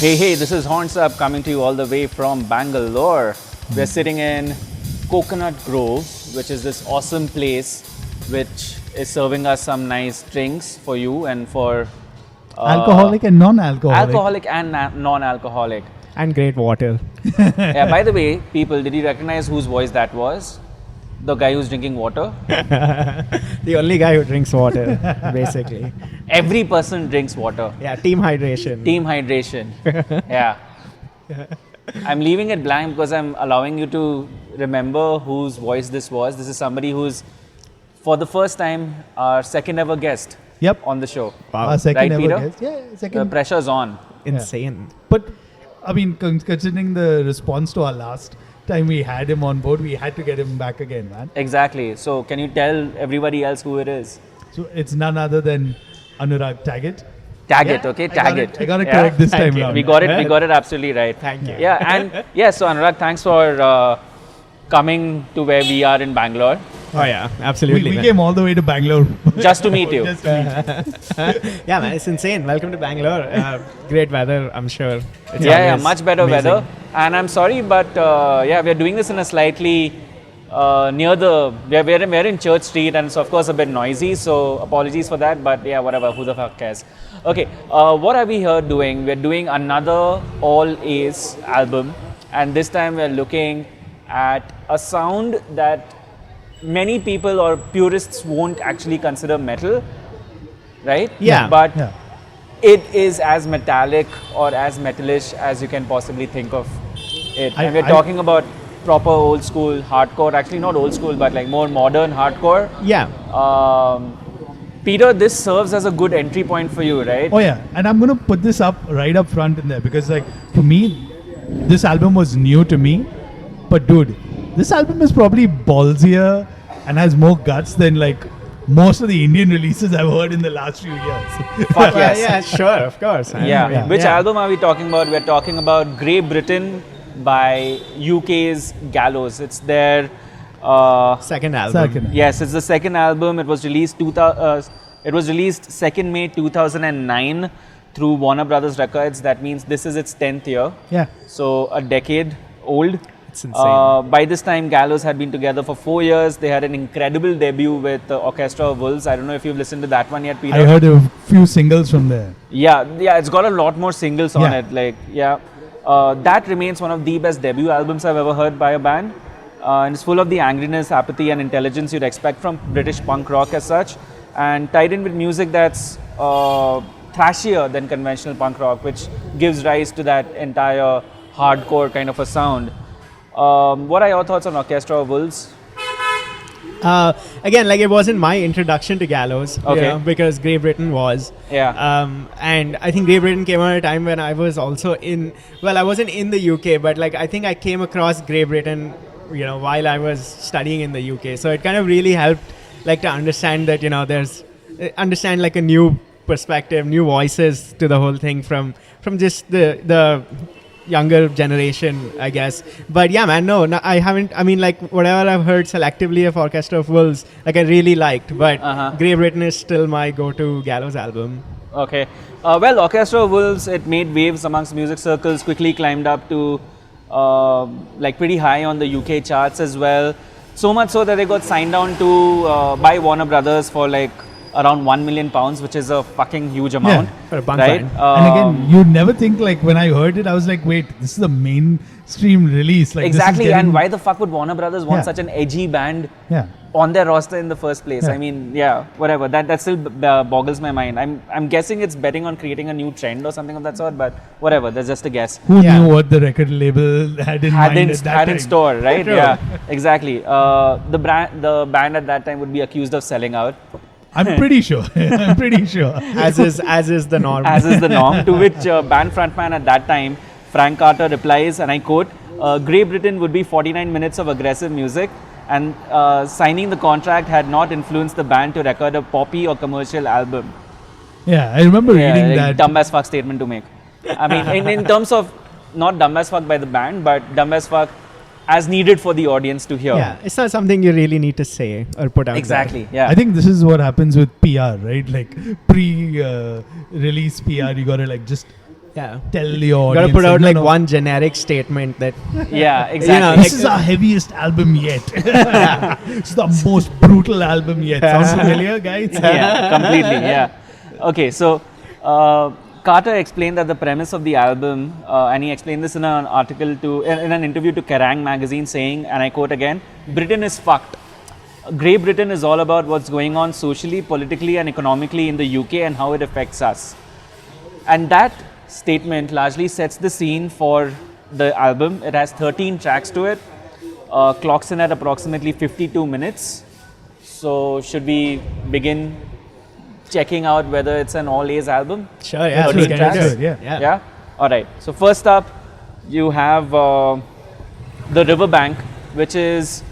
Hey, this is Horns Up coming to you all the way from Bangalore. We're sitting in Coconut Grove, which is this awesome place which is serving us some nice drinks for you and for alcoholic and non-alcoholic. Alcoholic and non-alcoholic. And great water. Yeah, by the way, people, did you recognize whose voice that was? The guy who's drinking water? The only guy who drinks water, basically. Every person drinks water. Yeah, team hydration. Team hydration. Yeah. I'm leaving it blank because I'm allowing you to remember whose voice this was. This is somebody who's, for the first time, our second ever guest on the show. Wow. Our second Right, ever Peter? guest. Yeah, The second. pressure's on. Insane. But I mean, considering the response to our last time we had him on board, we had to get him back again, man. Exactly. So can you tell everybody else who it is? So it's none other than Anurag Tagat. Tag it, okay? Tag it. I got it correct this Thank time you. round. We got it absolutely right. Thank you. Yeah, and yeah, so Anurag, thanks for coming to where we are in Bangalore Oh yeah, absolutely. We man. came all the way to Bangalore. just to meet you. Just to meet. Yeah, man, it's insane. Welcome to Bangalore. Great weather, I'm sure. It's Yeah, always much better amazing. weather. And I'm sorry, but yeah, we're doing this in a slightly near the, we're in Church Street and it's of course a bit noisy, so apologies for that, but yeah, whatever, who the fuck cares. Okay, what are we here doing? We're doing another All A's album, and this time we're looking at a sound that many people or purists won't actually consider metal, right? Yeah. But Yeah. it is as metallic or as metalish as you can possibly think of it. And we're talking about proper old school hardcore, actually not old school, but like more modern hardcore. Yeah. Peter, this serves as a good entry point for you, right? Oh yeah, and I'm gonna put this up right up front in there because like for me, this album was new to me, but dude, this album is probably ballsier and has more guts than like most of the Indian releases I've heard in the last few years. Fuck Well, yes. yeah, sure, of course. man. Yeah. Which Yeah. album are we talking about? We're talking about Grey Britain by UK's Gallows. It's their Second album. Second. yes, it's the second album. It was released 2nd May 2009 through Warner Brothers Records. That means this is its 10th year. Yeah. So a decade old. It's insane. By this time, Gallows had been together for 4 years. They had an incredible debut with Orchestra of Wolves. I don't know if you've listened to that one yet, Peter. I heard a few singles from there. Yeah, it's got a lot more singles on Yeah. it. Like, yeah, that remains one of the best debut albums I've ever heard by a band. And it's full of the angriness, apathy, and intelligence you'd expect from British punk rock as such, and tied in with music that's thrashier than conventional punk rock, which gives rise to that entire hardcore kind of a sound. What are your thoughts on Orchestra of Wolves? Again, like it wasn't my introduction to Gallows, Okay. because Grey Britain was. Yeah. And I think Grey Britain came at a time when I was also I wasn't in the UK, but like I think I came across Grey Britain, while I was studying in the UK. So it kind of really helped, like, to understand that, understand like a new perspective, new voices to the whole thing from just the younger generation, I guess. But yeah, man, no, I haven't. I mean, like, whatever I've heard selectively of Orchestra of Wolves, like, I really liked. But Grey Britain is still my go-to Gallows album. Okay. Well, Orchestra of Wolves, it made waves amongst music circles, quickly climbed up to like pretty high on the UK charts as well. So much so that they got signed down to by Warner Brothers for like around £1 million, which is a fucking huge amount. For a punk right? band. And again, you'd never think like when I heard it, I was like, wait, this is a mainstream release. Like, this is exactly. getting- And why the fuck would Warner Brothers want Yeah. such an edgy band Yeah. on their roster in the first place? Yeah. I mean, yeah, whatever. That still boggles my mind. I'm guessing it's betting on creating a new trend or something of that sort, but whatever. That's just a guess. Who Yeah. knew what the record label had in mind at that had time? in store, right? True. Yeah, exactly. The band at that time would be accused of selling out, I'm pretty sure. I'm pretty sure. As is the norm. as is the norm. To which band frontman at that time, Frank Carter, replies, and I quote, "Grey Britain would be 49 minutes of aggressive music, and signing the contract had not influenced the band to record a poppy or commercial album." Yeah, I remember reading like that. dumb as fuck statement to make. I mean, in terms of not dumb as fuck by the band, but dumb as fuck as needed for the audience to hear. Yeah, it's not something you really need to say or put out Exactly. Yeah. I think this is what happens with PR, right? Like pre-release PR, you gotta like just tell your Gotta audience. put out no, like no, one generic statement that Yeah, exactly. This is our heaviest album yet. It's the most brutal album yet. Sounds familiar, guys? Yeah, completely. Yeah. Okay, so Carter explained that the premise of the album, and he explained this in an article in an interview to Kerrang magazine, saying, and I quote again, "Britain is fucked. Great Britain is all about what's going on socially, politically, and economically in the UK and how it affects us." And that statement largely sets the scene for the album. It has 13 tracks to it, clocks in at approximately 52 minutes. So, should we begin checking out whether it's an all A's album? sure, yeah, Let's let's get get into into it. it. Yeah? Alright. So, first up, you have the Riverbank, which is.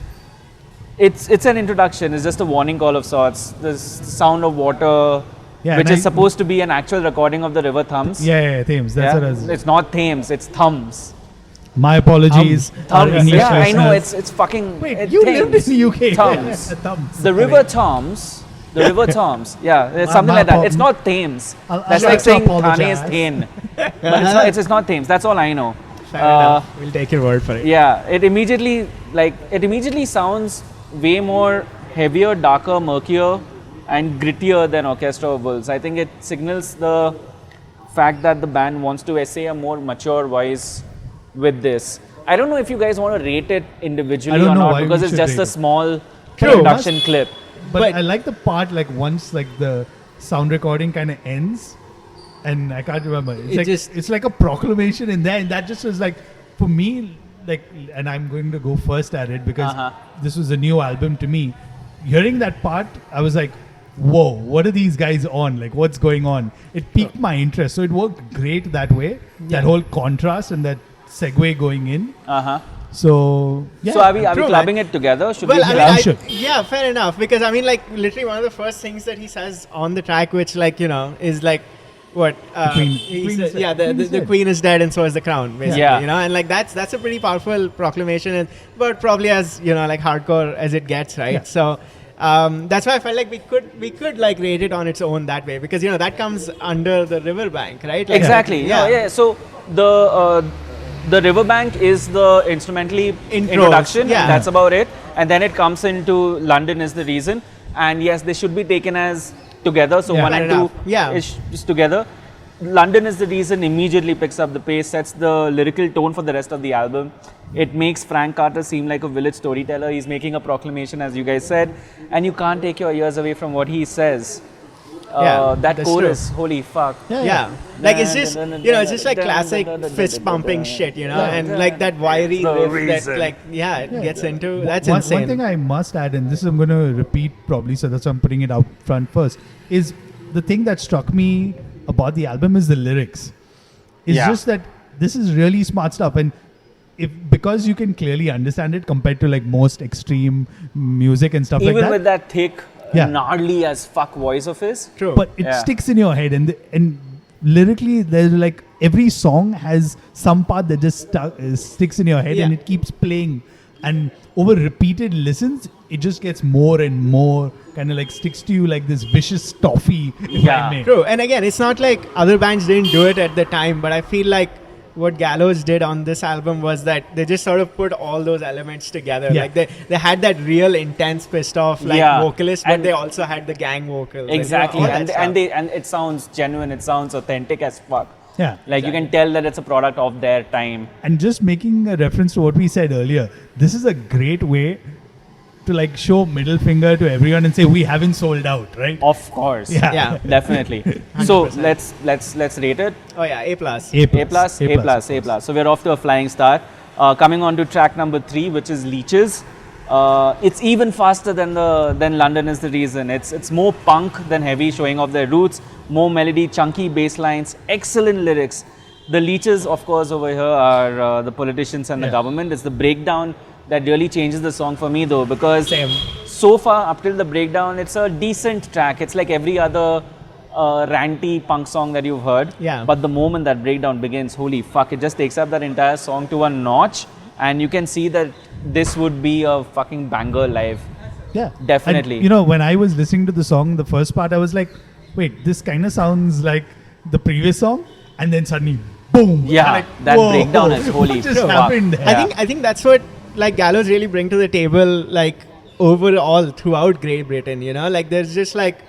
It's an introduction. It's just a warning call of sorts. The sound of water, Yeah, which and is supposed to be an actual recording of the River Thames. Yeah, Thames. That's what I was. It's not Thames. It's Thums. My apologies. Our Thums. English Yeah, I know. listeners. It's fucking. Wait, it's you Thames. lived in the UK. Thums. Thumbs. The River Thames. The River Thames. Yeah, it's something my like that. apo- It's not Thames. I'll That's like like to saying apologize. Thane is Thane. But it's not Thames. That's all I know. Fair enough. We'll take your word for it. Yeah, it immediately sounds way more heavier, darker, murkier, and grittier than Orchestra of Wolves. I think it signals the fact that the band wants to essay a more mature voice with this. I don't know if you guys want to rate it individually I don't or know not why because we it's should just rate a it. small True. introduction clip. But I like the part like once like the sound recording kind of ends, and I can't remember. It's like a proclamation in there, and that just was like for me like, and I'm going to go first at it because this was a new album to me. Hearing that part, I was like, whoa, what are these guys on? Like, what's going on? It piqued my interest. So it worked great that way. That whole contrast and that segue going in. So, yeah. So are we True, clubbing it together? Should we Well, I club? mean, should. yeah, fair enough. Because I mean, like, literally one of the first things that he says on the track, which, like, you know, is like, what? Queen- he Queen says, is dead. yeah, Queen is the dead. queen is dead, and so is the crown. Basically, Yeah. you know, and like that's a pretty powerful proclamation, and but probably as you know, like hardcore as it gets, right? Yeah. So. That's why I felt like we could like rate it on its own that way because you know that comes under the riverbank, right? Like, Exactly. Yeah. So the Riverbank is the instrumentally introduction. Yeah. That's about it. And then it comes into London is the reason. And yes, they should be taken as together. So Yeah. one Fair and enough. two Yeah. is just together. London is the reason immediately picks up the pace, sets the lyrical tone for the rest of the album. It makes Frank Carter seem like a village storyteller. He's making a proclamation, as you guys said, and you can't take your ears away from what he says. Yeah, That that's chorus, holy fuck. Yeah, like it's just you know it's just like classic fist pumping shit, you know, and like that wiry The riff reason. that like it gets into. That's one insane. thing I must add, and this I'm going to repeat probably, so that's why I'm putting it out front first, is the thing that struck me about the album is the lyrics. It's Yeah. just that this is really smart stuff, and because you can clearly understand it compared to like most extreme music and stuff Even like that. with that thick, Yeah. gnarly as fuck voice of his. True. But it Yeah. sticks in your head, and lyrically, there's like every song has some part that just sticks in your head, and Yeah. it keeps playing. And over repeated listens, it just gets more and more kind of like sticks to you like this vicious toffee. If Yeah. I may. True, and again, it's not like other bands didn't do it at the time, but I feel like what Gallows did on this album was that they just sort of put all those elements together. Yeah. Like they had that real intense pissed off like Yeah. vocalist, but And- they also had the gang vocals. like, you know, Exactly, all that and stuff. and it sounds genuine. It sounds authentic as fuck. Yeah. Like you can tell that it's a product of their time. And just making a reference to what we said earlier, this is a great way to like show middle finger to everyone and say we haven't sold out, right? Of course. Yeah. Yeah. Definitely. So 100%. let's rate it. Oh yeah, A plus. A A plus, A plus, A plus. So we're off to a flying start. Coming on to track number 3, which is Leeches. It's even faster than London is the reason. It's more punk than heavy, showing off their roots. More melody, chunky bass lines, excellent lyrics. The Leeches, of course, over here are the politicians and the Yeah. government. It's the breakdown that really changes the song for me, though, because Same. so far up till the breakdown, it's a decent track. It's like every other ranty punk song that you've heard. Yeah. But the moment that breakdown begins, holy fuck, it just takes up that entire song to a notch, and you can see that this would be a fucking banger live. Yeah, Definitely. And, you know, when I was listening to the song, the first part, I was like, wait, this kind of sounds like the previous song. and then suddenly, boom. Yeah, I'm like, that whoa, breakdown is holy What just fuck. happened there? Yeah. I think that's what like Gallows really bring to the table, like overall throughout Great Britain. You know, like there's just like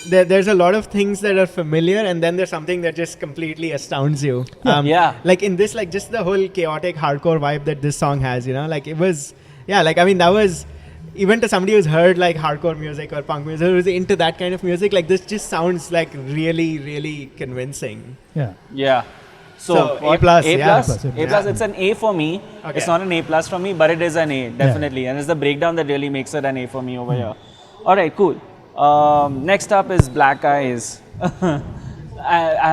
there's a lot of things that are familiar, and then there's something that just completely astounds you. Yeah. Like in this, like just the whole chaotic hardcore vibe that this song has. You know, like it was, yeah. Like I mean, that was even to somebody who's heard like hardcore music or punk music, who's into that kind of music. Like this just sounds like really, really convincing. Yeah. Yeah. So, A+, what? yeah. A plus. A+, A plus. It's an A for me. Okay. It's not an A plus for me, but it is an A definitely, and it's the breakdown that really makes it an A for me over here. All right, cool. Next up is Black Eyes. I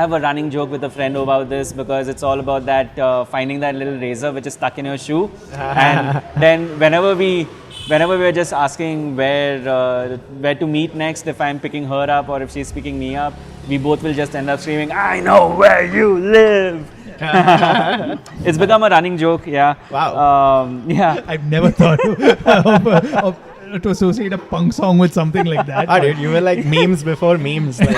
have a running joke with a friend about this because it's all about that finding that little razor which is stuck in your shoe, and then whenever we're just asking where to meet next, if I'm picking her up or if she's picking me up, we both will just end up screaming, "I know where you live." It's become a running joke, yeah. Wow. Yeah. I've never thought of to associate a punk song with something like that. Ah, dude, you were like memes before memes. Like.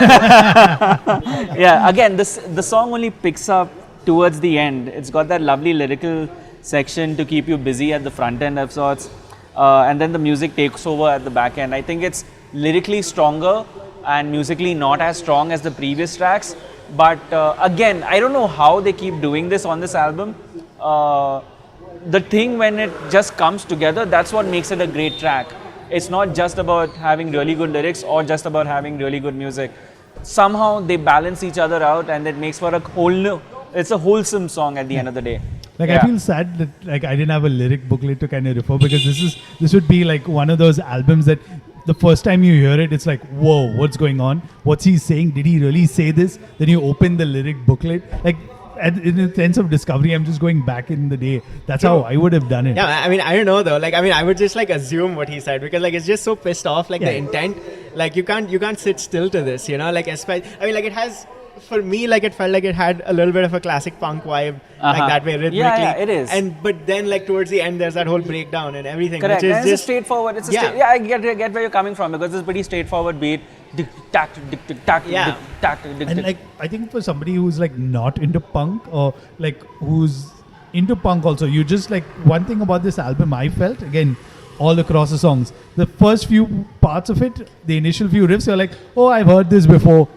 Yeah, again, the song only picks up towards the end. It's got that lovely lyrical section to keep you busy at the front end of sorts, and then the music takes over at the back end. I think it's lyrically stronger and musically not as strong as the previous tracks, but again, I don't know how they keep doing this on this album. The thing when it just comes together, that's what makes it a great track. It's not just about having really good lyrics or just about having really good music. Somehow they balance each other out, and it makes for it's a wholesome song at the end of the day. Like Yeah. I feel sad that like I didn't have a lyric booklet to kind of refer, because this would be like one of those albums that the first time you hear it, it's like, whoa, what's going on? What's he saying? Did he really say this? Then you open the lyric booklet. Like in a sense of discovery, I'm just going back in the day. That's how I would have done it. Yeah, I mean, I don't know though. Like, I mean, I would just like assume what he said, because like it's just so pissed off. Like the intent, like you can't sit still to this. You know, like I mean, like it has. For me, like it felt like it had a little bit of a classic punk vibe, like that way rhythmically. Yeah, it is. But then like towards the end, there's that whole breakdown and everything. Correct. Which is And it's just a straightforward. It's a Yeah. I get where you're coming from, because it's a pretty straightforward beat. Dick, tack, dick, dick, tack, Yeah. dick, tack, dick, And dick. like I think for somebody who's like not into punk, or like who's into punk also, you just like, one thing about this album I felt, again, all across the songs, the first few parts of it, the initial few riffs, you're like, oh, I've heard this before.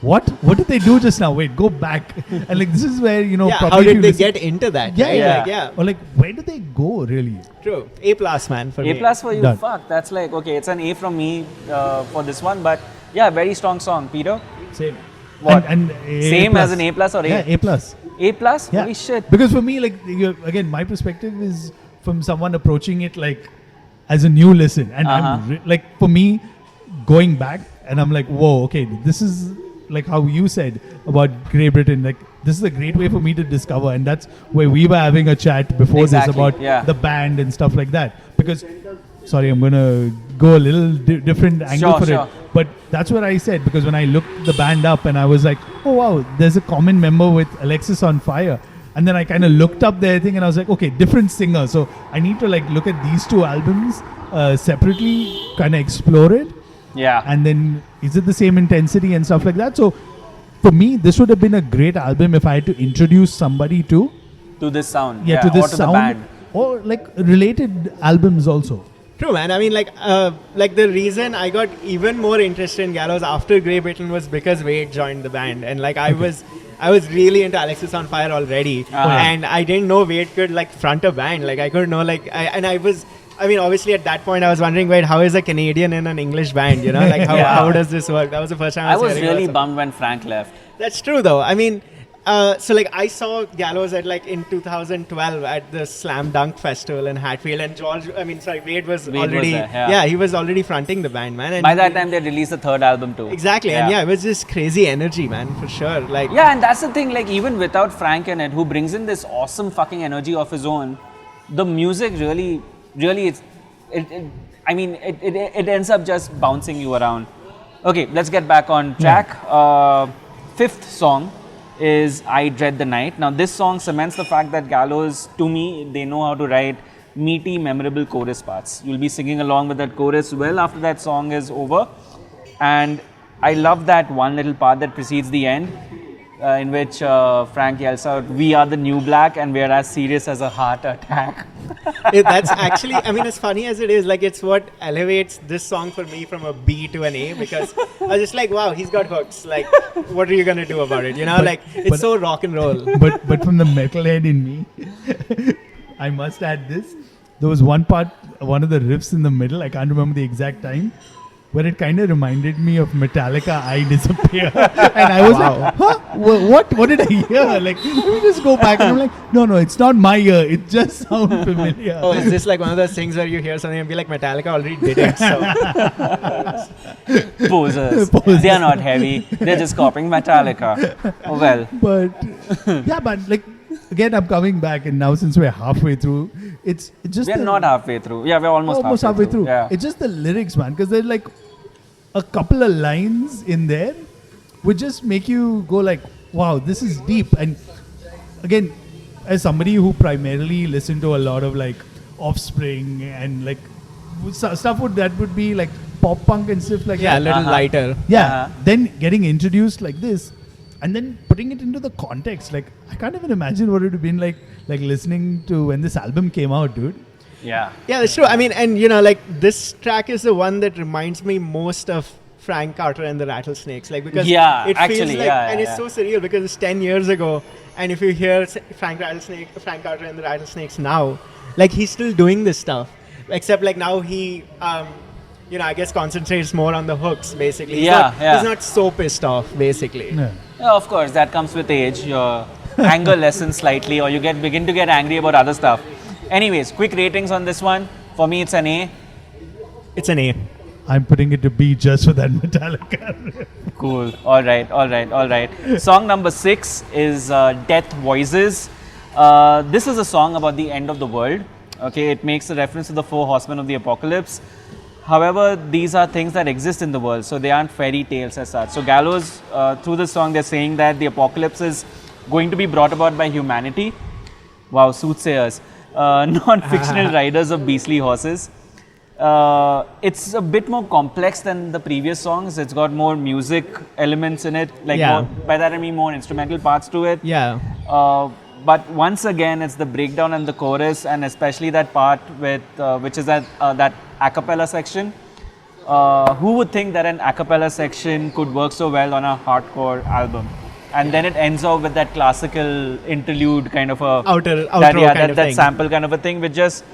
What did they do just now? Wait, go back. And like this is where, you know, yeah. probably How if you did they listen- get into that? Yeah, right? yeah. Like, yeah. Or like, where do they go really? True. A+ man for me. A plus for you, Done. fuck. That's like, okay, it's an A from me for this one, but yeah, very strong song. Peter? Same. What? And Same as an A plus or A? Yeah, A plus. A plus? Yeah. Holy shit. Because for me, like, again, my perspective is from someone approaching it like as a new listen. And I'm like, for me, going back, and I'm like, whoa, okay, this is like how you said about Great Britain. Like, this is a great way for me to discover. And that's where we were having a chat before Exactly, this about yeah. the band and stuff like that. Because, sorry, I'm going to go a little different angle for Sure. it. But that's what I said, because when I looked the band up and I was like, oh wow, there's a common member with Alexis on Fire. And then I kind of looked up their thing and I was like, okay, different singer. So I need to like look at these two albums separately, kind of explore it. Yeah. And then is it the same intensity and stuff like that? So for me, this would have been a great album if I had to introduce somebody to this sound. to this or to sound, the band. or like related albums also. True, man. I mean, like the reason I got even more interested in Gallows after Great Britain was because Wade joined the band, and like I was really into Alexis on Fire already, and I didn't know Wade could like front a band. Like I couldn't know I mean, obviously at that point I was wondering, wait, how is a Canadian in an English band? You know, like how does this work? That was the first time I was hearing really about bummed when Frank left. That's true, though. I mean, so like I saw Gallows at like in 2012 at the Slam Dunk Festival in Hatfield, and Wade was already there, he was already fronting the band, man. And By that time, they released the third album too. exactly, and it was just crazy energy, man, for sure. Like Yeah, and that's the thing, like even without Frank in it, who brings in this awesome fucking energy of his own, the music really it ends up just bouncing you around. Okay, let's get back on track. Fifth song is I Dread the Night. Now this song cements the fact that Gallows, to me, they know how to write meaty, memorable chorus parts. You'll be singing along with that chorus well after that song is over. And I love that one little part that precedes the end. in which Frank yells out, "We are the new black, and we are as serious as a heart attack." That's actually, I mean, as funny as it is, like it's what elevates this song for me from a B to an A, because I was just like, wow, he's got hooks. Like, what are you gonna do about it? You know, like it's so rock and roll. But from the metalhead in me, I must add this. There was one part, one of the riffs in the middle, I can't remember the exact time, where it kind of reminded me of Metallica, I Disappear. And I was like, huh? What did I hear? Like, let me just go back. And I'm like, no, it's not my ear. It just sounds familiar. Oh, is this like one of those things where you hear something and be like, Metallica already did it? So. Posers. They are not heavy. They're just copying Metallica. Oh, well. But, yeah, but like, again, I'm coming back, and now since we're halfway through, it's just We're not halfway through. Yeah, we're almost halfway through. Yeah. It's just the lyrics, man, because there's like a couple of lines in there which just make you go like, wow, this is deep. And again, as somebody who primarily listened to a lot of like Offspring and like stuff that would be like pop punk and stuff like Yeah, a that. little lighter. Yeah. Then getting introduced like this, and then putting it into the context, like I can't even imagine what it would have been like listening to when this album came out, dude. Yeah. Yeah, that's true. I mean, and you know, like this track is the one that reminds me most of Frank Carter and the Rattlesnakes, like because it feels like, and it's so surreal because it's 10 years ago, and if you hear Frank Carter and the Rattlesnakes now, like he's still doing this stuff, except like now he, you know, I guess concentrates more on the hooks basically. He's not so pissed off basically. Yeah. Yeah, of course, that comes with age. Your anger lessens slightly, or you begin to get angry about other stuff. Anyways, quick ratings on this one. For me, it's an A. It's an A. I'm putting it to B just for that Metallica. Cool. All right. Song number 6 is Death Voices. This is a song about the end of the world. Okay, it makes a reference to the 4 horsemen of the apocalypse. However, these are things that exist in the world, so they aren't fairy tales as such. So Gallows, through this song, they're saying that the apocalypse is going to be brought about by humanity. Wow, soothsayers. Non-fictional riders of beastly horses. It's a bit more complex than the previous songs. It's got more music elements in it. More, by that I mean more instrumental parts to it. Yeah. But once again, it's the breakdown and the chorus, and especially that part with which is that a cappella section. Who would think that an a cappella section could work so well on a hardcore album? And then it ends off with that classical interlude kind of a outro kind of that thing. Sample kind of a thing, which just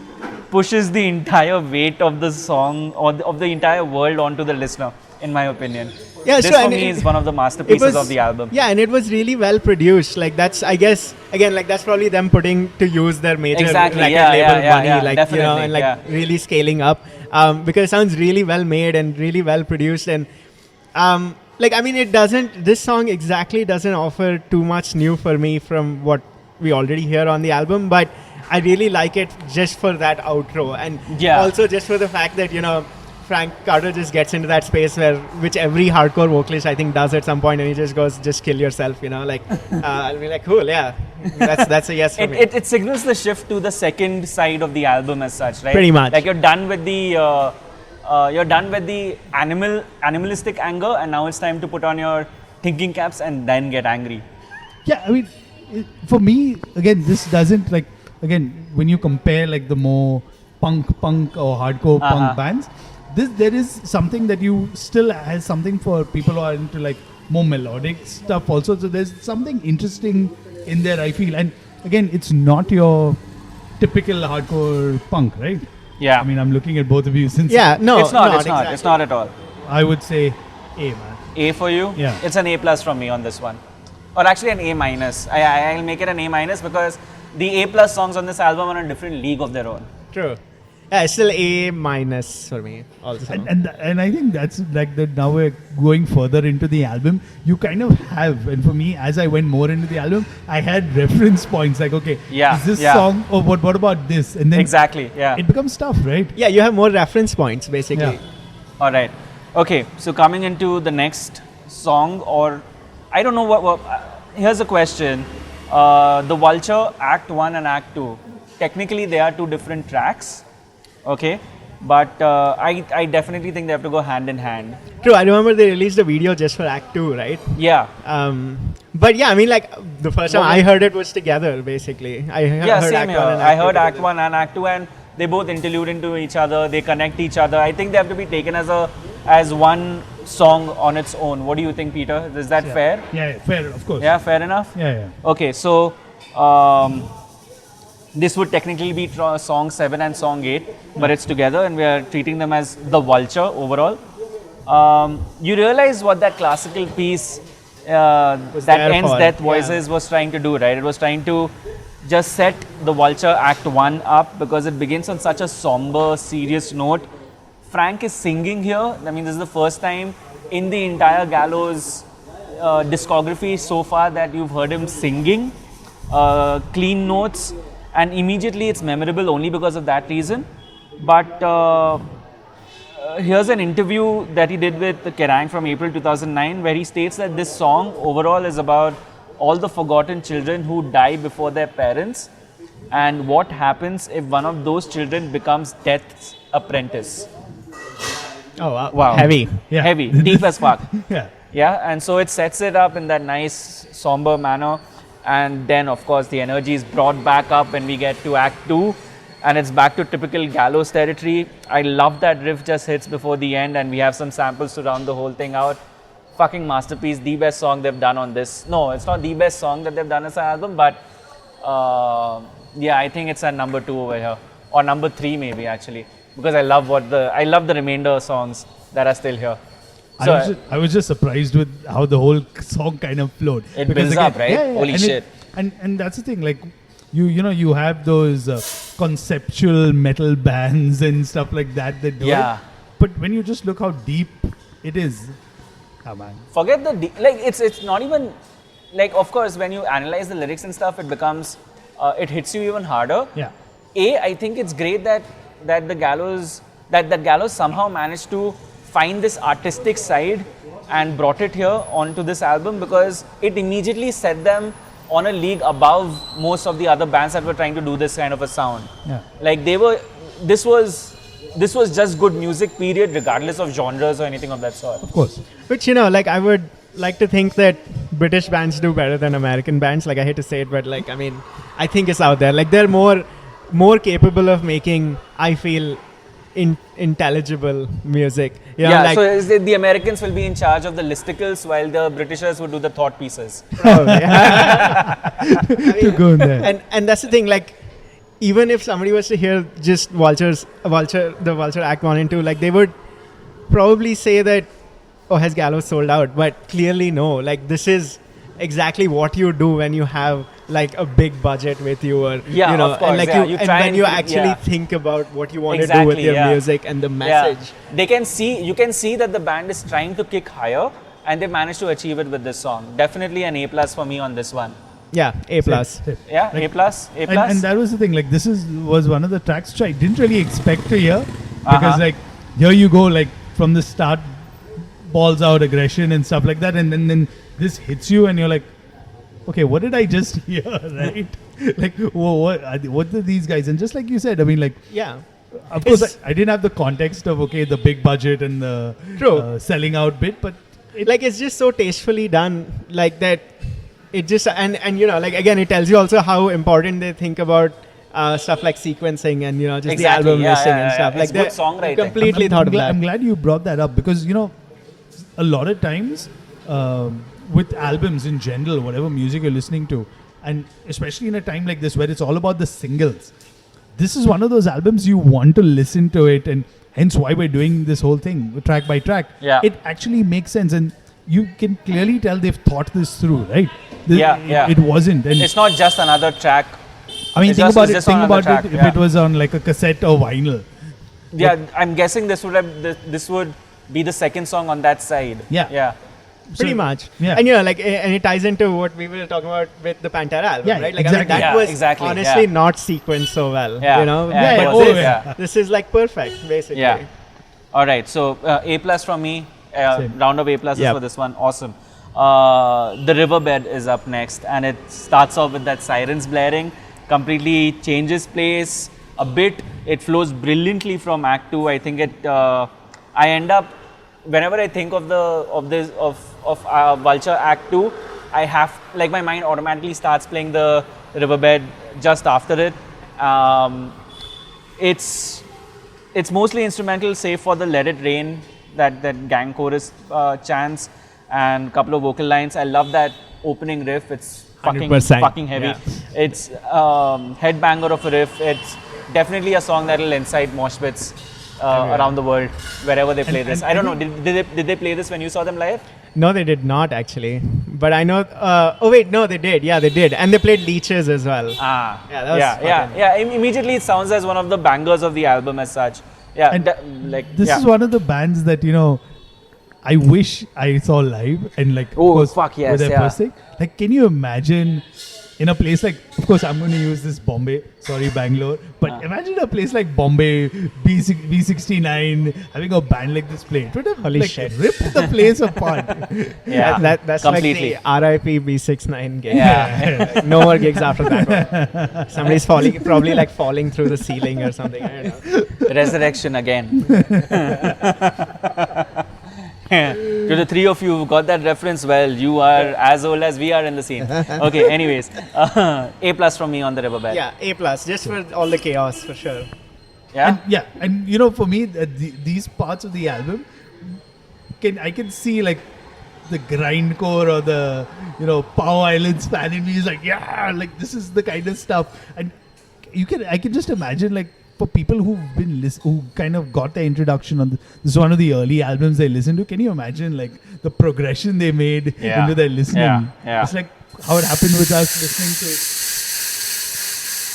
pushes the entire weight of the song or of the entire world onto the listener, in my opinion. Yeah, this for me is one of the masterpieces of the album. Yeah, and it was really well produced. Like that's, I guess, again, like that's probably them putting to use their major record label money, like you know, and like really scaling up, because it sounds really well made and really well produced, and like I mean, this song exactly doesn't offer too much new for me from what we already hear on the album, but I really like it just for that outro, and also just for the fact that, you know, Frank Carter just gets into that space which every hardcore vocalist I think does at some point, and he just goes, just kill yourself, you know, like I'll be like, cool, yeah, that's a yes for me. It signals the shift to the second side of the album as such, right? Pretty much. Like you're done with the animalistic anger, and now it's time to put on your thinking caps and then get angry. Yeah, I mean, for me, again, this doesn't like, again, when you compare like the more punk or hardcore punk bands, there is something that you still has something for people who are into like more melodic stuff also. So there's something interesting in there, I feel. And again, it's not your typical hardcore punk, right? Yeah. I mean, I'm looking at both of you since. Yeah, no, it's not. exactly. It's not at all. I would say A, man. A for you? Yeah. It's an A+ from me on this one. Or actually an A-. I'll make it an A- because the A+ songs on this album are in a different league of their own. True. Yeah, it's still A- for me also. And I think that's like that. Now we're going further into the album. You kind of have, and for me, as I went more into the album, I had reference points like, okay, is this song? Or what about this? And then it becomes tough, right? Yeah, you have more reference points basically. Yeah. All right. Okay. So coming into the next song, or I don't know what here's a question. The Vulture Act 1 and Act 2. Technically, they are 2 different tracks. Okay, But I definitely think they have to go hand in hand. True, I remember they released a video just for Act 2, right? Yeah. But yeah, I mean, like, the first time I heard it was together, basically. I Yeah, heard same Act here. 1 and I Act 2 heard Act together. 1 and Act 2, and they both interlude into each other. They connect each other. I think they have to be taken as one song on its own. What do you think, Peter? Is that fair? Yeah, fair, of course. Yeah, fair enough. Yeah. Okay, so this would technically be song 7 and song 8, but it's together, and we are treating them as the vulture overall. You realize what that classical piece that there ends for, Death Voices was trying to do, right? It was trying to just set the Vulture Act 1 up because it begins on such a somber, serious note. Frank is singing here. I mean, this is the first time in the entire Gallows discography so far that you've heard him singing clean notes, and immediately it's memorable only because of that reason. But here's an interview that he did with Kerrang from April 2009 where he states that this song overall is about all the forgotten children who die before their parents and what happens if one of those children becomes death's apprentice. Oh, wow. Wow. Heavy. Yeah. Heavy, deep as fuck. Yeah. Yeah, and so it sets it up in that nice somber manner, and then of course the energy is brought back up when we get to Act 2 and it's back to typical Gallows territory. I love that riff just hits before the end and we have some samples to round the whole thing out. Fucking masterpiece, the best song they've done on this. No, it's not the best song that they've done as an album, but yeah, I think it's at number 2 over here, or number 3 maybe actually, because I love the remainder songs that are still here. So I was just surprised with how the whole song kind of flowed. It Because builds up, right? Holy and shit. And that's the thing, like you have those conceptual metal bands and stuff like that do Yeah. it. But when you just look how deep it is, come on. Forget it's not even like, of course when you analyze the lyrics and stuff it becomes it hits you even harder. Yeah. I think it's great that the Gallows that Gallows somehow managed to find this artistic side and brought it here onto this album, because it immediately set them on a league above most of the other bands that were trying to do this kind of a sound. Yeah. Like this was just good music, period, regardless of genres or anything of that sort. Of course. Which, like, I would like to think that British bands do better than American bands. Like, I hate to say it, but like, I mean, I think it's out there. Like, they're more capable of making, I feel, intelligible music. You know, Yeah, like, so is the Americans will be in charge of the listicles while the Britishers would do the thought pieces. probably. To go in there. And that's the thing, like, even if somebody was to hear just the Vulture Act 1 and 2, like, they would probably say that, oh, has Gallows sold out? But clearly no. Like, this is exactly what you do when you have like a big budget with you, or Yeah, you know, of course, and like yeah. you, You and try then and you think- actually yeah. think about what you want to do with Exactly, your yeah. music and the message. Yeah. You can see that the band is trying to kick higher, and they managed to achieve it with this song. Definitely an A+ for me on this one. Yeah, A+. Same. Yeah, Like- A+. And that was the thing, like this was one of the tracks which I didn't really expect to hear, because like here you go, like from the start, balls out aggression and stuff like that, and then this hits you and you're like, okay, what did I just hear, right? Like, what are these guys? And just like you said, I mean, like, Yeah. of course, It's- I didn't have the context of, okay, the big budget and the True. selling out bit, but Like, it's just so tastefully done, like that. It just and you know, like, again, it tells you also how important they think about stuff like sequencing and, you know, just Exactly, the album yeah, listing yeah, and yeah. stuff. It's Like, good they songwriting. completely thought of that. I'm glad you brought that up, because, you know, a lot of times with albums in general, whatever music you're listening to, and especially in a time like this where it's all about the singles, this is one of those albums you want to listen to it, and hence why we're doing this whole thing track by track. Yeah. It actually makes sense, and you can clearly tell they've thought this through, right? Yeah. It wasn't. And It's not just another track. I mean, it's think just- about it's it. just Think on about another it track, if yeah. it was on like a cassette or vinyl. Yeah, I'm guessing this would be the second song on that side. Yeah. Yeah. Pretty So- much. Yeah. And, you know, like, and it ties into what we were talking about with the Pantera album, Yeah, right? Like, exactly. I mean, that Yeah, was exactly, honestly yeah. not sequenced so well. Yeah, You know? yeah, it But was, this, yeah. this is like perfect, basically. Yeah. All right. So A+ from me. Same. Round of A+ Yep. for this one. Awesome. The Riverbed is up next, and it starts off with that sirens blaring, completely changes place. a bit. It flows brilliantly from Act 2. I think it. I end up whenever I think of Vulture Act 2, I have like my mind automatically starts playing the Riverbed just after it. It's mostly instrumental, save for the Let It Rain, that gang chorus chants and couple of vocal lines. I love that opening riff. It's fucking 100%. fucking heavy. Yeah. It's headbanger of a riff. It's definitely a song that will incite mosh pits around the world wherever they play this. I don't know. Did they play this when you saw them live? No, they did not actually. But I know. Oh wait, no, they did. Yeah, they did, and they played Leeches as well. Ah, Yeah, that was yeah. Immediately, it sounds as one of the bangers of the album as such. Yeah, And this yeah. is one of the bands that I wish I saw live, and like of Oh, course, fuck yes, with their yeah. first thing. Like, can you imagine in a place like, of course, I'm going to use this Bombay, sorry Bangalore, but imagine a place like Bombay, B69, having a band like this play. It would have Holy like shit. ripped the place apart. Yeah, That's completely. like the RIP B69 gig. Yeah. No more gigs after that one. Somebody's probably like falling through the ceiling or something. I don't know. Resurrection again. To the three of you who got that reference, well, you are as old as we are in the scene. Okay, anyways, A plus from me on the Riverbed. Yeah, A plus, just for all the chaos for sure. Yeah? And for me, these parts of the album, I can see like the grindcore or the Power Islands fan in me is like, yeah, like this is the kind of stuff. And I can just imagine like for people who've been who kind of got their introduction on this is one of the early albums they listened to. Can you imagine like the progression they made into their listening? Yeah. It's like how it happened with us listening to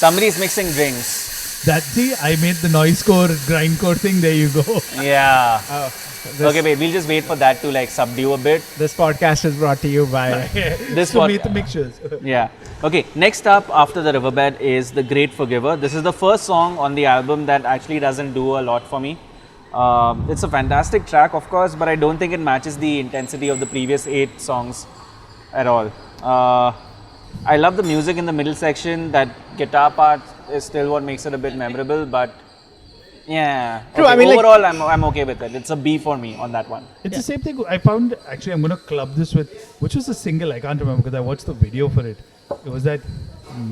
Somebody's mixing drinks. that. See, I made the noisecore, grindcore thing. There you go. Yeah. Oh, Okay, wait, we'll just wait for that to like subdue a bit. This podcast is brought to you by. This to one. meet the mixtures. Yeah. Okay, next up after the Riverbed is The Great Forgiver. This is the first song on the album that actually doesn't do a lot for me. It's a fantastic track, of course, but I don't think it matches the intensity of the previous 8 songs at all. I love the music in the middle section. That guitar part is still what makes it a bit memorable, but yeah. True, Okay, I mean, like- overall, I'm okay with it. It's a B for me on that one. It's the same thing. I found actually. I'm gonna club this with which was the single. I can't remember because I watched the video for it. It was that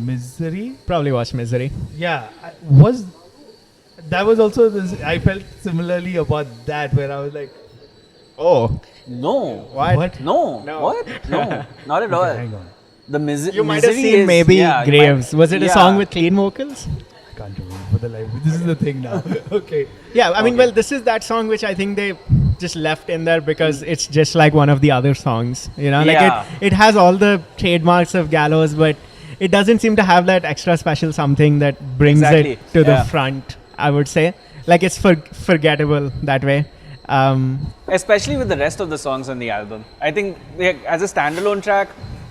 Misery. Probably watch Misery. Yeah, that was also this. I felt similarly about that where I was like, Oh, No. what? No. No. What? No. Not at all. Hang on, The you might have Misery seen is, maybe yeah, you Graves. might- Was it a yeah. song with clean vocals? I can't remember for the life. This is the thing now. Okay. Yeah, I mean, Okay. well, this is that song which I think they just left in there because it's just like one of the other songs. Yeah. Like it has all the trademarks of Gallows, but it doesn't seem to have that extra special something that brings Exactly, it to the yeah. front, I would say. Like it's forgettable that way. Especially with the rest of the songs on the album. I think like, as a standalone track,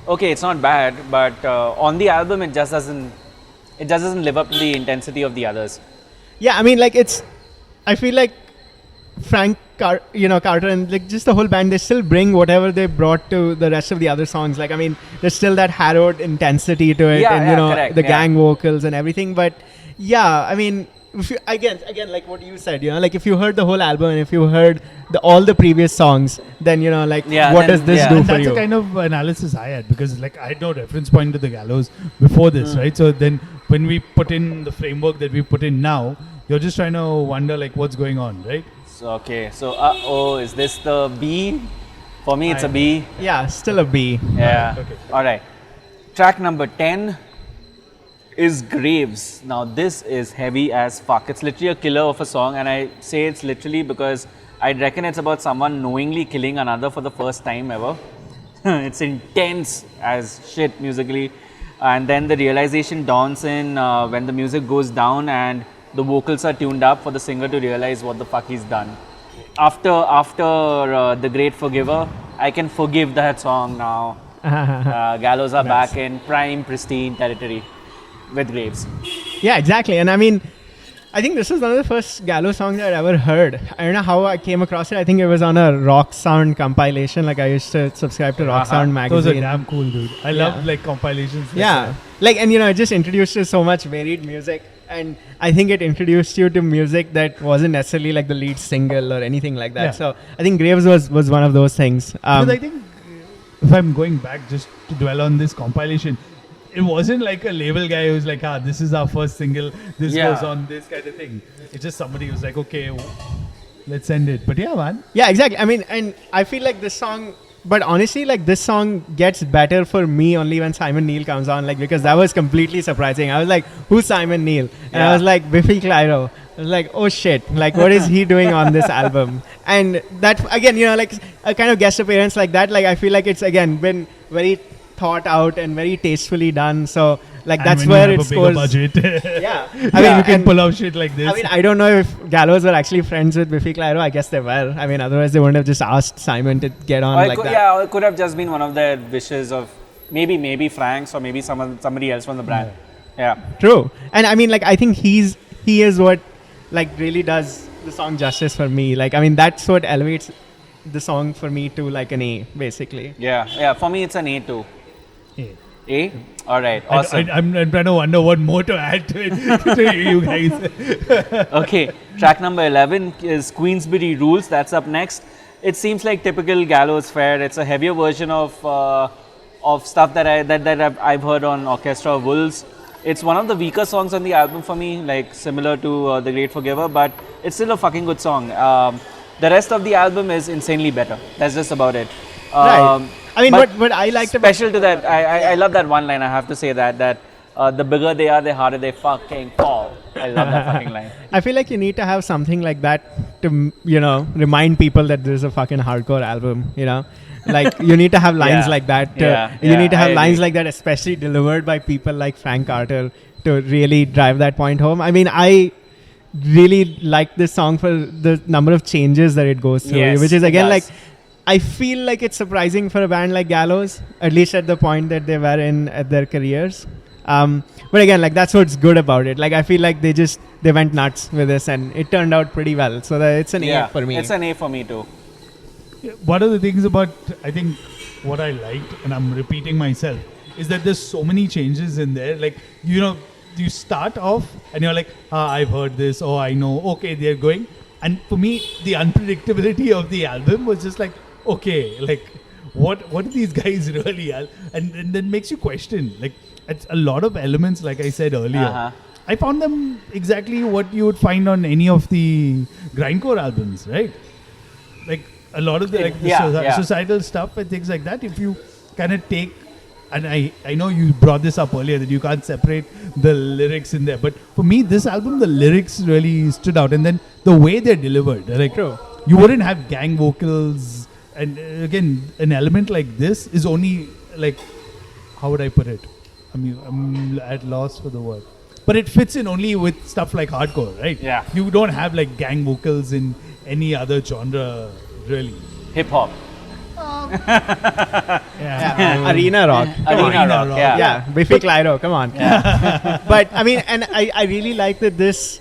okay, it's not bad, but on the album it just doesn't live up to the intensity of the others. Yeah, I mean, like I feel like Frank Carter and like just the whole band, they still bring whatever they brought to the rest of the other songs. Like, I mean, there's still that harrowed intensity to it, Yeah, and yeah, correct, the yeah. gang vocals and everything. But yeah, I mean, if you, again, like what you said, like if you heard the whole album and if you heard all the previous songs, then like Yeah, what then- does this yeah. do And for that's you? the kind of analysis I had because like I had no reference point to the Gallows before this, right? So then when we put in the framework that we put in now, you're just trying to wonder like what's going on, right? So, okay, so is this the B? For me, it's a B. Yeah, still a B. Yeah. Okay. All right. Track number 10 is Graves. Now, this is heavy as fuck. It's literally a killer of a song, and I say it's literally because I reckon it's about someone knowingly killing another for the first time ever. It's intense as shit musically, and then the realization dawns in when the music goes down and the vocals are tuned up for the singer to realize what the fuck he's done. After The Great Forgiver, I can forgive that song now. Gallows are back in prime pristine territory with Graves. Yeah, exactly. And I mean, I think this was one of the first Gallows songs I'd ever heard. I don't know how I came across it. I think it was on a Rock Sound compilation. Like I used to subscribe to Rock Sound Those are magazine. damn cool, dude. I love like compilations. Like Yeah. that. like, and it just introduced you so much varied music, and I think it introduced you to music that wasn't necessarily like the lead single or anything like that. Yeah. So I think Graves was one of those things. Because I think if I'm going back just to dwell on this compilation, it wasn't like a label guy who's like, this is our first single, this Yeah. goes on, this kind of thing. It's just somebody who's like, okay, let's end it. But yeah, man. Yeah, exactly. I mean, and I feel like this song, but honestly, like this song gets better for me only when Simon Neil comes on, like, because that was completely surprising. I was like, who's Simon Neil? And I Yeah. was like, Biffy Clyro. I was like, oh shit, like what is he doing on this album? And that, again, like a kind of guest appearance like that, like I feel like it's again been very thought out and very tastefully done. So like And that's when where you it have a bigger scores. budget. Yeah. I mean, you can and- pull off shit like this. I mean, I don't know if Gallows were actually friends with Biffy Clyro. I guess they were. I mean, otherwise they wouldn't have just asked Simon to get on Or it like could, that. yeah, or it could have just been one of their wishes of maybe Frank's or maybe somebody else from the brand. Yeah. True. And I mean, like, I think he is what, like, really does the song justice for me. Like, I mean, that's what elevates the song for me to, like, an A, basically. Yeah. For me, it's an A too. Yeah. A? Alright, awesome. I'm trying to wonder what more to add to it to you guys. Okay, track number 11 is Queensberry Rules. That's up next. It seems like typical Gallows fare. It's a heavier version of stuff that I've heard on Orchestra of Wolves. It's one of the weaker songs on the album for me, like similar to The Great Forgiver, but it's still a fucking good song. The rest of the album is insanely better. That's just about it. Right. I mean, but what I liked about... special to that, I love that one line. I have to say that the bigger they are, the harder they fucking fall. I love that fucking line. I feel like you need to have something like that to, remind people that this is a fucking hardcore album, Like, you need to have lines Yeah. like that. Yeah, You need to I have lines agree. like that, especially delivered by people like Frank Carter, to really drive that point home. I mean, I really like this song for the number of changes that it goes through, Yes, which is, it again, like, does. I feel like it's surprising for a band like Gallows, at least at the point that they were in at their careers. But again, like, that's what's good about it. Like, I feel like they went nuts with this and it turned out pretty well. So it's an A for me. It's an A for me too. One of the things about, I think, what I liked, and I'm repeating myself, is that there's so many changes in there. Like, you start off and you're like, I've heard this, oh, I know, okay, they're going. And for me, the unpredictability of the album was just like, okay, like, what do these guys really are? And then makes you question. Like, it's a lot of elements, like I said earlier. Uh-huh. I found them exactly what you would find on any of the grindcore albums, right? Like, a lot of the, like, the Yeah. societal stuff and things like that, if you kind of take, and I know you brought this up earlier that you can't separate the lyrics in there, but for me, this album, the lyrics really stood out, and then the way they're delivered, like, True. you wouldn't have gang vocals, and again, an element like this is only, like, how would I put it? I'm at loss for the word. But it fits in only with stuff like hardcore, right? Yeah. You don't have, like, gang vocals in any other genre, really. Hip hop. Yeah. Arena rock. Arena rock. Yeah. Yeah, Biffy Clyro, come on. But I mean, and I really like that this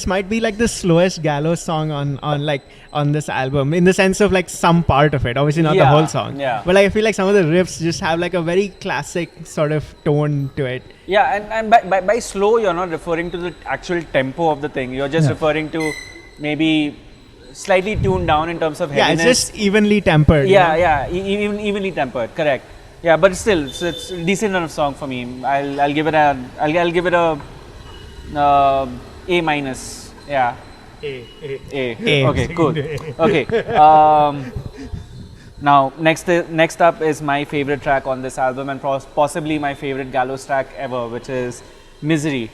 might be like the slowest Gallows song on this album, in the sense of like some part of it, obviously not the Yeah, whole song. yeah. But like I feel like some of the riffs just have like a very classic sort of tone to it. Yeah, and by slow, you're not referring to the actual tempo of the thing. You're just Yeah. referring to maybe slightly tuned down in terms of Yeah, heaviness. it's just evenly tempered. you know? Evenly tempered. Correct. Yeah, but still, it's a decent enough song for me. I'll give it a A minus. Yeah. A. A. A. Okay, cool. Okay. Now, next up is my favorite track on this album, and possibly my favorite Gallows track ever, which is Misery.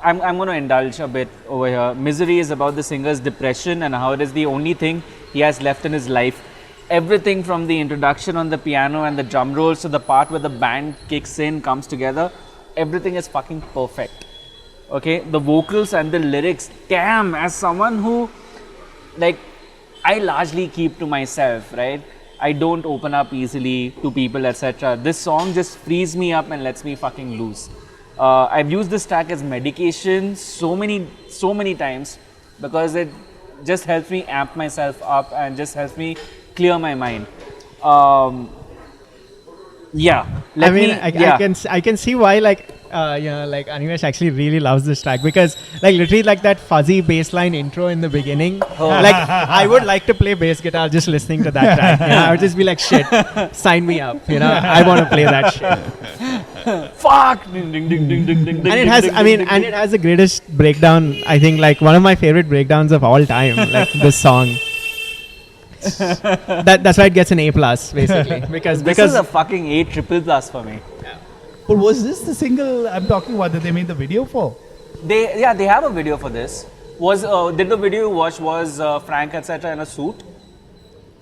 I'm going to indulge a bit over here. Misery is about the singer's depression and how it is the only thing he has left in his life. Everything from the introduction on the piano and the drum rolls to the part where the band kicks in, comes together, everything is fucking perfect. Okay, the vocals and the lyrics, damn, as someone who, like, I largely keep to myself, right? I don't open up easily to people, etc. This song just frees me up and lets me fucking loose. I've used this track as medication so many times because it just helps me amp myself up and just helps me clear my mind. Yeah. I can see why like like Animesh actually really loves this track because like literally like that fuzzy bass line intro in the beginning. Oh. Like I would like to play bass guitar just listening to that track. I would just be like, shit, sign me up. I want to play that shit. Fuck. Ding, ding, ding, ding, ding, ding, And it has, and it has the greatest breakdown. I think like one of my favorite breakdowns of all time. Like this song. That's why it gets an A plus basically because This is a fucking A triple plus for me. But was this the single I'm talking about that they made the video for? They have a video for this. Did the video you watch was Frank etc. in a suit?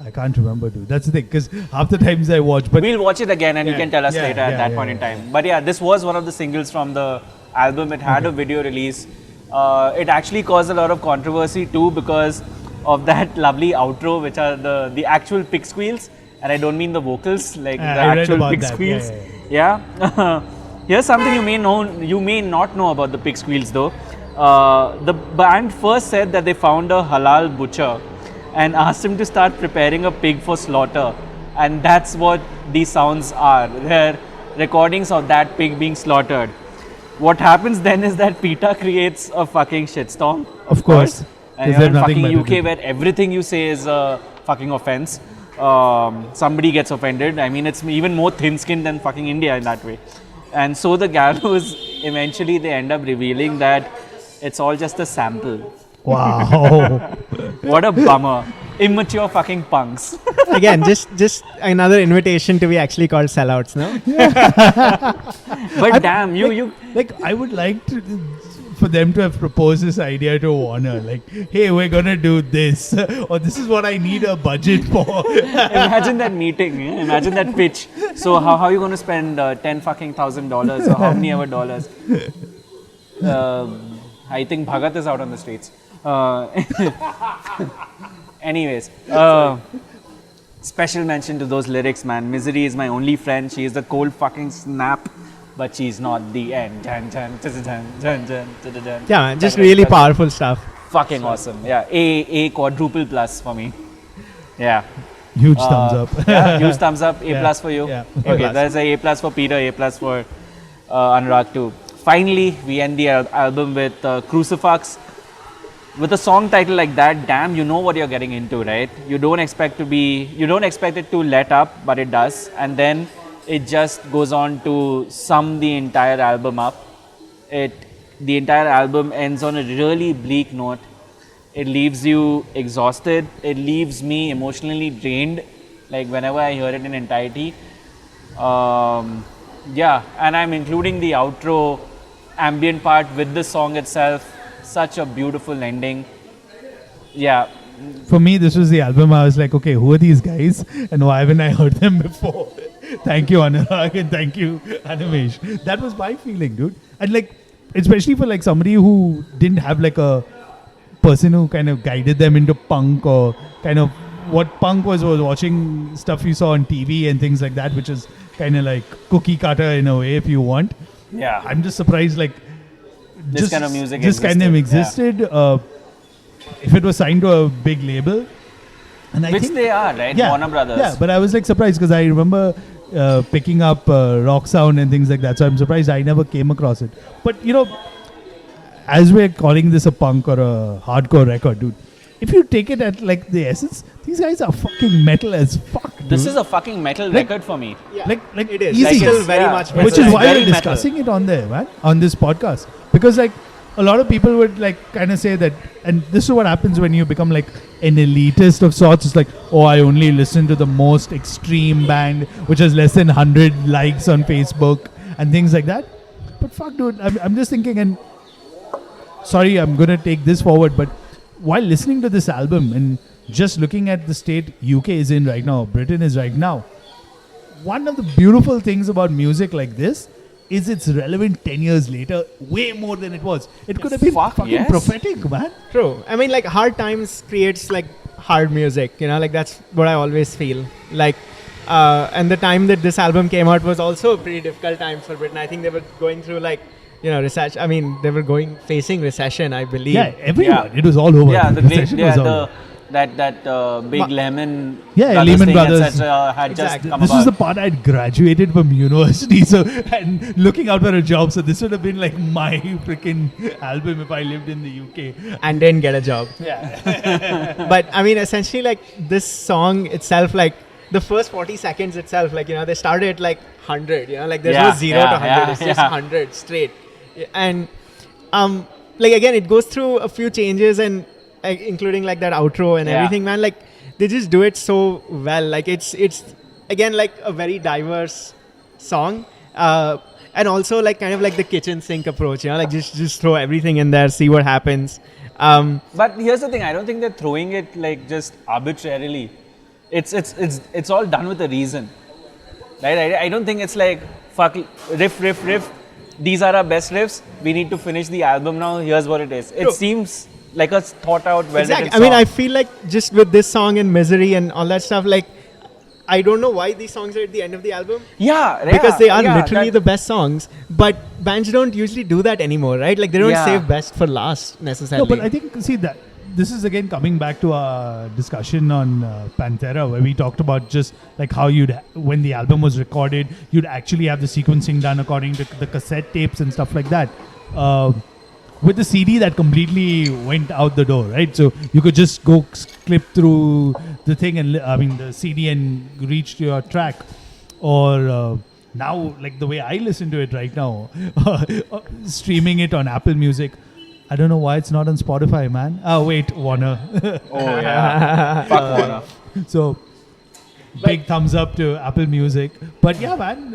I can't remember, dude. That's the thing, because half the times I watch, but We'll watch it again and you Yeah, can tell us yeah, later at yeah, that yeah, point in yeah. time. But yeah, this was one of the singles from the album. It had a video release. It actually caused a lot of controversy too because of that lovely outro, which are the actual pig squeals. And I don't mean the vocals, like the I read actual about pig that. squeals. Yeah, Yeah. Here's something you may not know about the pig squeals though. The band first said that they found a halal butcher and asked him to start preparing a pig for slaughter, and that's what these sounds are. They're recordings of that pig being slaughtered. What happens then is that PETA creates a fucking shitstorm. Of course. And 'Cause you're they in have nothing fucking better to UK do. where everything you say is a fucking offense. Somebody gets offended. I mean, it's even more thin-skinned than fucking India in that way. And so the Gallows, eventually they end up revealing that it's all just a sample. Wow. What a bummer. Immature fucking punks. again just another invitation to be actually called sellouts, no? But damn, you Like, I would like for them to have proposed this idea to Warner. Like, hey, we're gonna do this, or this is what I need a budget for. imagine that meeting, imagine that pitch. So how are you going to spend $10,000 or how many ever dollars? I think Bhagat is out on the streets. Anyways, special mention to those lyrics, man. Misery is my only friend. She is the cold fucking snap, but she's not the end. Yeah, man, just really powerful stuff. Fucking awesome. Yeah, A quadruple plus for me. Yeah. Huge thumbs up. Yeah, huge thumbs up. A Yeah. plus for you. Yeah. Okay, plus. there's a plus for Peter, A plus for Anurag too. Finally, we end the album with Crucifix. With a song title like that, damn, you know what you're getting into, right? You don't expect it to let up, but it does. And then it just goes on to sum the entire album up. The entire album ends on a really bleak note. It leaves you exhausted. It leaves me emotionally drained, like whenever I hear it in entirety. Yeah, and I'm including the outro ambient part with the song itself. Such a beautiful ending. Yeah, For me, this was the album. I was like, okay, who are these guys, and why haven't I heard them before? Thank you, Anurag, and thank you, Animesh. That was my feeling, dude. And like, especially for like somebody who didn't have like a person who kind of guided them into punk, or kind of what punk was watching stuff you saw on TV and things like that, which is kind of like cookie cutter in a way, if you want. yeah. I'm just surprised, like, This kind of music This kind of existed, existed. If it was signed to a big label, and I Which think they are, right? yeah, Warner Brothers. Yeah, but I was like surprised because I remember picking up rock sound and things like that. So I'm surprised I never came across it. But you know, as we're calling this a punk or a hardcore record, dude, if you take it at like the essence, these guys are fucking metal as fuck. Dude. This is a fucking metal record for me. Yeah, like it is. easy. Like, It's- still very yeah. much Which which metal. is why very we're metal. discussing it on there, man, on this podcast. Because like a lot of people would like kind of say that, and this is what happens when you become like an elitist of sorts. It's like, oh, I only listen to the most extreme band, which has less than 100 likes on Facebook and things like that. But fuck, dude, I'm just thinking, and sorry, I'm gonna take this forward, but while listening to this album and just looking at the state UK is in right now, Britain is right now, one of the beautiful things about music like this is it's relevant 10 years later, way more than it was. It could have been Fuck, fucking yes. prophetic, man. True. I mean, like hard times creates like hard music. Like that's what I always feel. Like, and the time that this album came out was also a pretty difficult time for Britain. I think they were going through like, recession. I mean, they were facing recession, I believe. Yeah, everyone. Yeah. It was all over. Yeah, The the great, recession yeah, was all over. that big Lemon Yeah, Brothers Lehman thing, Brothers. etc. had just Exactly. come This about. was the part I'd graduated from university, so and looking out for a job. So this would have been like my freaking album if I lived in the UK. And didn't get a job. Yeah, But I mean, essentially, like this song itself, like the first 40 seconds itself, like, you know, they started at like 100, you know, like there's Yeah, no 0 to yeah, 100, yeah, it's just yeah. 100 straight. And like again, it goes through a few changes and including like that outro and Yeah. everything, man. Like they just do it so well. Like it's again like a very diverse song. And also like kind of like the kitchen sink approach, you know, like just throw everything in there, see what happens. But here's the thing: I don't think they're throwing it like just arbitrarily. It's all done with a reason, right? I don't think it's like fuck riff. These are our best riffs. We need to finish the album now. Here's what it is. It True. seems like a thought out, well Exactly. written I mean, song. I feel like just with this song and Misery and all that stuff, like, I don't know why these songs are at the end of the album. Because they are literally the best songs. But bands don't usually do that anymore, right? Like, they don't Yeah. save best for last necessarily. no, but I think see that this is again coming back to our discussion on Pantera, where we talked about just like how when the album was recorded, you'd actually have the sequencing done according to the cassette tapes and stuff like that. With the CD, that completely went out the door, right? So you could just go clip through the thing and the CD and reach to your track, or now like the way I listen to it right now, streaming it on Apple Music. I don't know why it's not on Spotify, man. Oh wait, Warner. Oh yeah, fuck Warner. So big thumbs up to Apple Music. But yeah, man,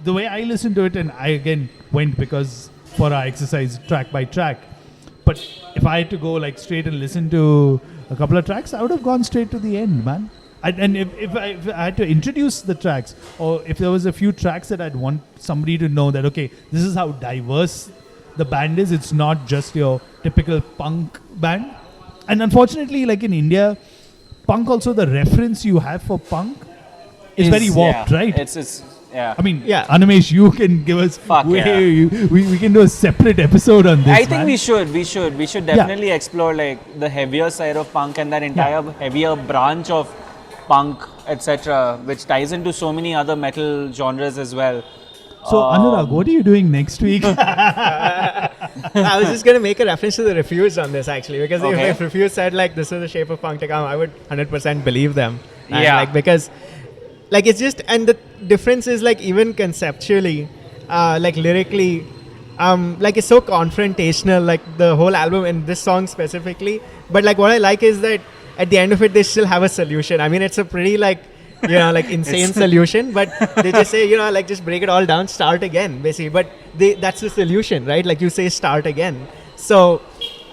the way I listened to it, and I again went because for our exercise track by track. But if I had to go like straight and listen to a couple of tracks, I would have gone straight to the end, man. And if I had to introduce the tracks, or if there was a few tracks that I'd want somebody to know that, okay, this is how diverse the band is. It's not just your typical punk band. And unfortunately, like in India, punk also, the reference you have for punk is very warped, right? It's yeah. I mean, Yeah. Animesh, you can give us Fuck yeah. we can do a separate episode on this. I think man. we should definitely explore like the heavier side of punk and that entire heavier branch of punk, etc., which ties into so many other metal genres as well. So, Anurag, what are you doing next week? I was just going to make a reference to the reviews on this actually, because Okay. if reviews said like this is the shape of punk to come, I would 100% believe them. And, Yeah. like, because like it's just, and the difference is like even conceptually, like lyrically, like it's so confrontational, like the whole album and this song specifically. But like what I like is that at the end of it, they still have a solution. I mean, it's a pretty like, you know, like insane solution, but they just say, you know, like just break it all down, start again, basically. But that's the solution, right? Like you say, start again. So,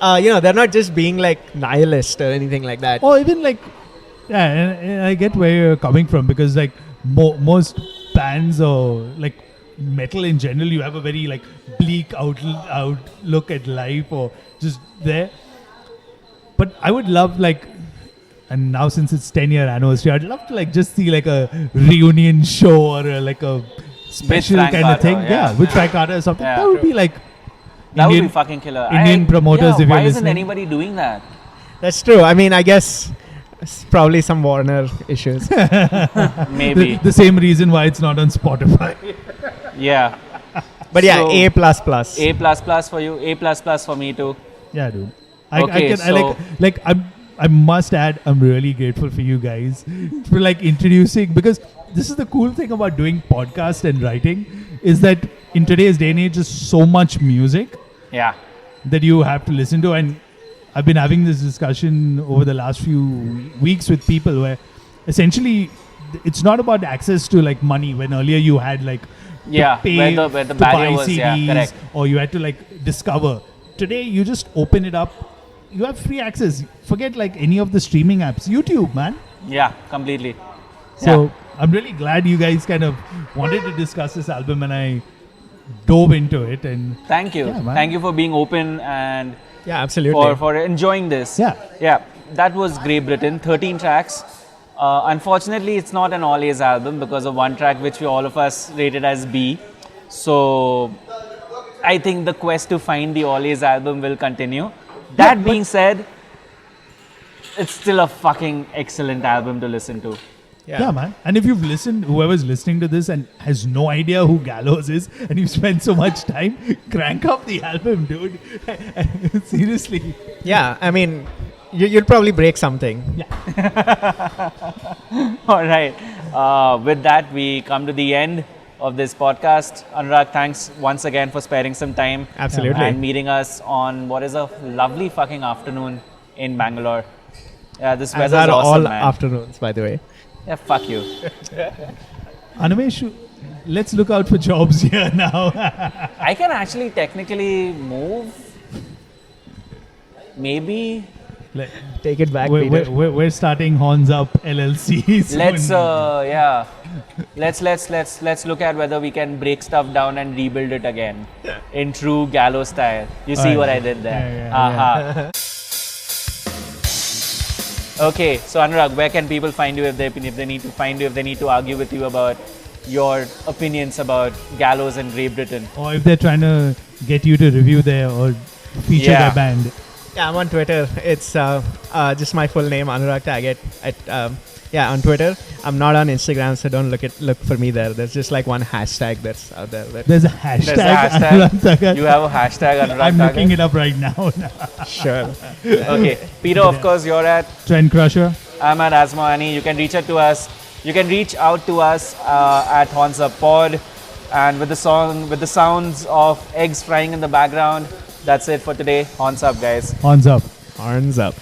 you know, they're not just being like nihilist or anything like that. Or even like, yeah, and I get where you're coming from, because like most bands or like metal in general, you have a very like bleak outlook at life or just there. But I would love like, and now since it's 10-year anniversary, I'd love to like just see like a reunion show or like a special Frank kind of Carter, thing. yeah. With Frank Carter or something. Yeah. That would be like That would Indian- be fucking killer. Indian promoters, if you're why isn't listening. anybody doing that? That's true. I memean, I guess it's probably some Warner issues. Maybe. the same reason why it's not on Spotify. Yeah. But yeah, So- A++. A++ for you. A++ for me too. Yeah, dude. Okay, I must add, I'm really grateful for you guys for like introducing, because this is the cool thing about doing podcast and writing, is that in today's day and age, there's so much music Yeah. that you have to listen to. And I've been having this discussion over the last few weeks with people where essentially it's not about access to like money, when earlier you had like to Yeah, pay where the to barrier buy was, CDs, yeah, correct. or you had to like discover. Today you just open it up, you have free access. Forget like any of the streaming apps. YouTube, man. Yeah, completely. So I'm really glad you guys kind of wanted to discuss this album, and I dove into it. And Thank you. Yeah, man. Thank you for being open and Yeah, absolutely. for enjoying this. Yeah. Yeah. That was Great Britain, 13 tracks. Unfortunately, it's not an all A's album because of one track which we all of us rated as B. So I think the quest to find the all A's album will continue. That being said, it's still a fucking excellent album to listen to. Yeah, man. And if you've listened, whoever's listening to this and has no idea who Gallows is, and you've spent so much time, crank up the album, dude. Seriously. Yeah, I mean, you'll probably break something. All right. With that, we come to the end of this podcast. Anurag, thanks once again for sparing some time. Absolutely. And meeting us on what is a lovely fucking afternoon in Bangalore. Yeah, this As weather's are awesome, all man. afternoons, by the way. Yeah, fuck you. Animesh, let's look out for jobs here now. I can actually technically move. Maybe. Take it back, we're, Peter. we're starting Horns Up LLC soon. Let's look at whether we can break stuff down and rebuild it again in true Gallows style. You see what I did there? Yeah. Okay, so Anurag, where can people find you if they need to find you, if they need to argue with you about your opinions about Gallows and Great Britain? Or if they're trying to get you to review their or feature their band. Yeah, I'm on Twitter. It's just my full name, Anurag Tagat. On Twitter. I'm not on Instagram, so don't look for me there. There's just like one hashtag that's out there. There's a hashtag. There's a hashtag. Anurag Tagat. You have a hashtag Anurag I'm Tagat? looking it up right now. Sure. Okay, Peter, of course, you're at. Trend Crusher. I'm at Asmani. You can reach out to us. You can reach out to us at Horns Up Pod, and with the sounds of eggs frying in the background. That's it for today. Horns up, guys. Horns Up. Horns up.